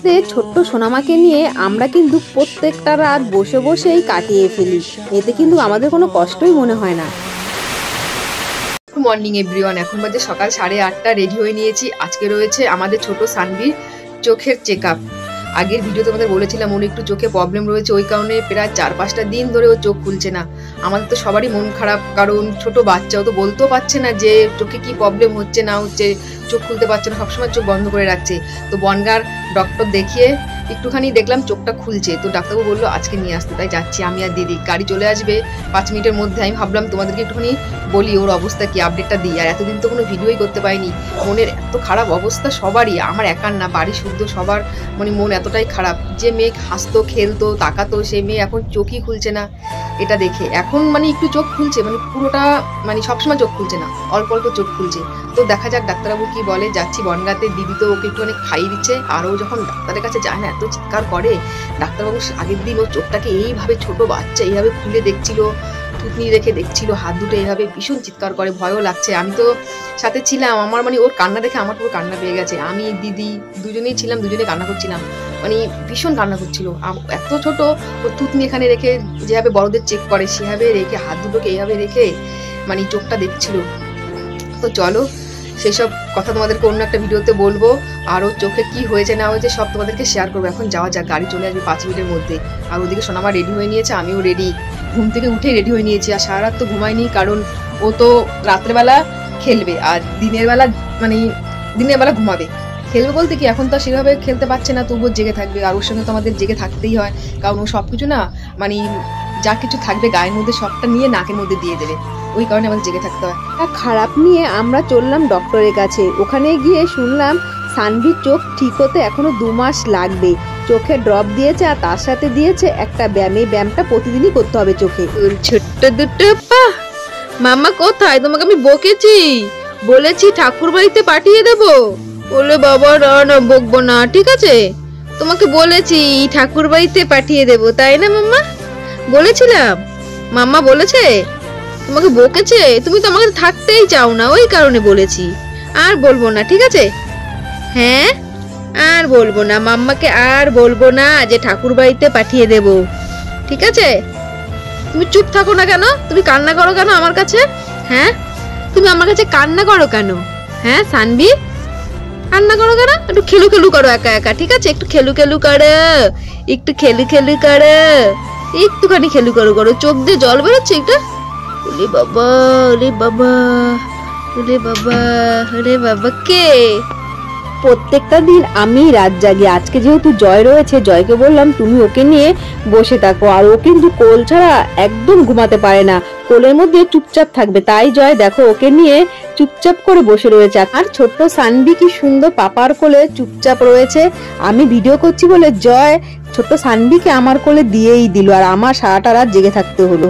বাড়িতে ছোট্ট সোনামাকে নিয়ে আমরা কিন্তু প্রত্যেকটা রাত বসে বসেই কাটিয়ে ফেলি, এতে কিন্তু আমাদের কোনো কষ্টই মনে হয় না। গুড মর্নিং এভরিওয়ান, এখন বাজে সকাল 8:30। রেডি হয়ে নিয়েছি। আজকে রয়েছে আমাদের ছোট সানভির চোখের চেক আপ। আগের ভিডিও তোমাদের বলেছিলাম ওর একটু চোখে প্রবলেম রয়েছে, ওই কারণে প্রায় 4-5টা দিন ধরে ও চোখ খুলছে না। আমাদের তো সবারই মন খারাপ, কারণ ছোট বাচ্চা, ও তো বলতেও পারছে না যে চোখে কি প্রবলেম হচ্ছে না হচ্ছে, চোখ খুলতে পারছে না, সবসময় চোখ বন্ধ করে রাখছে। তো বনগাঁর ডক্টর দেখিয়ে একটুখানি দেখলাম চোখটা খুলছে, তো ডাক্তারবাবু বললো আজকে নিয়ে আসতে, তাই যাচ্ছি আমি আর দিদি। গাড়ি চলে আসবে 5 মিনিটের মধ্যে। আমি ভাবলাম তোমাদেরকে একটুখানি বলি ওর অবস্থা কি, আপডেটটা দিই। আর এতদিন তো কোনো ভিডিওই করতে পারিনি, মনের এত খারাপ অবস্থা সবারই, আমার একার না, বাড়ি শুদ্ধ সবার মানে মন এতটাই খারাপ। যে মেয়ে হাসতো খেলতো তাকাতো, সেই মেয়ে এখন চোখই খুলছে না। এটা দেখে এখন মানে একটু চোখ খুলছে, মানে পুরোটা মানে সবসময় চোখ খুলছে না, অল্প অল্প চোখ খুলছে। তো দেখা যাক ডাক্তারবাবু কি বলে। যাচ্ছি বনগাঁতে, দিদি তো ওকে একটুখানি খাইয়ে দিচ্ছে। আর ও যখন ডাক্তারের কাছে যায় না এত চিৎকার করে। ডাক্তারবাবু আগের দিন ও চোখটাকে এইভাবে ছোট বাচ্চা এইভাবে খুলে দেখছিল, থুতনি রেখে দেখছিল, হাত দুটো এইভাবে ভীষণ চিৎকার করে, ভয়ও লাগছে। আমি তো সাথে ছিলাম, আমার মানে ওর কান্না দেখে আমার পুরো কান্না পেয়ে গেছে। আমি দিদি দুজনেই ছিলাম, দুজনেই কান্না করছিলাম, মানে ভীষণ কান্না করছিল। এত ছোট, ওর থুতনি এখানে রেখে যেভাবে বড়দের চেক করে সেভাবে রেখে, হাত দুটোকে এইভাবে রেখে মানে চোখটা দেখছিল। তো চলো সেসব কথা তোমাদেরকে অন্য একটা ভিডিওতে বলবো, আর ওর চোখে কি হয়েছে না হয়েছে সব তোমাদেরকে শেয়ার করবো। এখন যাওয়া যাক, গাড়ি চলে আসবে 5 মিনিটের মধ্যে। আর ওদিকে সোনামা রেডি হয়ে নিয়েছে, আমিও রেডি, ঘুম থেকে উঠে রেডি হয়ে নিয়েছি। আর সারা রাত তো ঘুমাইনি, কারণ ও তো রাত্রেবেলা খেলবে আর দিনের বেলা ঘুমাবে। খেলবে বলতে কি, এখন তো সেভাবে খেলতে পারছে না, তবুও জেগে থাকবে। আর ওর সঙ্গে তো আমাদের জেগে থাকতেই হয়, কারণ ও সব কিছু না মানে যা কিছু থাকবে গায়ের মধ্যে সবটা নিয়ে নাকের মধ্যে দিয়ে দেবে, ওই কারণে আমাদের জেগে থাকতে হয়। খারাপ নিয়ে আমরা চললাম ডক্টরের কাছে। ওখানে গিয়ে শুনলাম সানভির চোখ ঠিক হতে এখনো 2 মাস লাগবে। চোখে ড্রপ দিয়েছে আর তার সাথে দিয়েছে একটা ব্যায়াম, এই ব্যায়ামটা প্রতিদিনই করতে হবে চোখে। ছোট্ট দুটো পা মামা কোথায়? তোমাকে আমি বকেছি, বলেছি ঠাকুর বাড়িতে পাঠিয়ে দেবো। বলে বাবা না বকবো না, ঠিক আছে? তোমাকে বলেছি ঠাকুর বাড়িতে পাঠিয়ে দেবো, তাই না মাম্মা? বলেছিলাম, মাম্মা বলেছে তোমাকে বকেছে, তুমি তো আমাকে থাকতেই চাও না, ওই কারণে বলেছি। আর বলবো না, ঠিক আছে? হ্যাঁ, আর বলবো না, মাম্মাকে আর বলবো না যে ঠাকুর বাড়িতে পাঠিয়ে দেব, ঠিক আছে? তুমি চুপ থাকো না কেন? তুমি কান্না করো কেন আমার কাছে? হ্যাঁ, তুমি আমার কাছে কান্না করো কেন? হ্যাঁ সানভি, কান্না করো কেন? একটু খেলু খেলু করো একা একা, ঠিক আছে? একটু খেলু খেলু করো, একটু খেলু খেলু করো, একটুখানি খেলু করো করো, চোখ দিয়ে জল বেরোচ্ছে একটু। ওরে বাবা, ওরে বাবা, ওরে বাবা, ওরে বাবা। কে? প্রত্যেকটা দিন আমি রাত জাগি। আজকে যেহেতু জয় রয়েছে, জয়কে বললাম তুমি ওকে নিয়ে বসে থাকো। আর ও কিন্তু কোল ছাড়া একদম ঘুমাতে পারে না, কোলের মধ্যে চুপচাপ থাকবে। তাই জয় দেখো ওকে নিয়ে চুপচাপ করে বসে রয়েছে। আর ছোট্ট সানভি কি সুন্দর পাপার কোলে চুপচাপ রয়েছে। আমি ভিডিও করছি বলে জয় ছোট্ট সানভিকে আমার কোলে দিয়েই দিল, আর আমার সারাটা রাত জেগে থাকতে হলো।